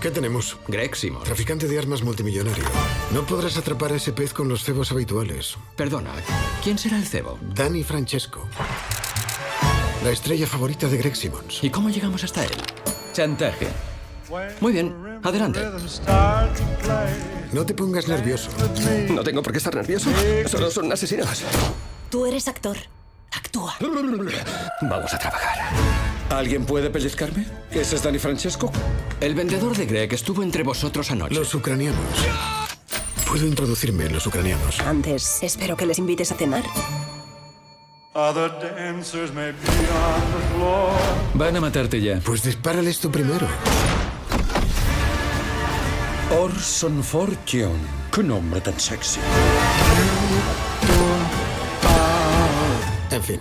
¿Qué tenemos? Greg Simmons. Traficante de armas multimillonario. No podrás atrapar a ese pez con los cebos habituales. Perdona, ¿quién será el cebo? Danny Francesco. La estrella favorita de Greg Simmons. ¿Y cómo llegamos hasta él? Chantaje. Muy bien, adelante. No te pongas nervioso. No tengo por qué estar nervioso. Solo son asesinos. Tú eres actor. Actúa. Vamos a trabajar. ¿Alguien puede pellizcarme? ¿Ese es Danny Francesco? El vendedor de Greg estuvo entre vosotros anoche. Los ucranianos. Puedo introducirme en los ucranianos. Antes, espero que les invites a cenar. Other dancers may be on the floor. Van a matarte ya. Pues dispárales tú primero. Orson Fortune. ¡Qué nombre tan sexy! En fin.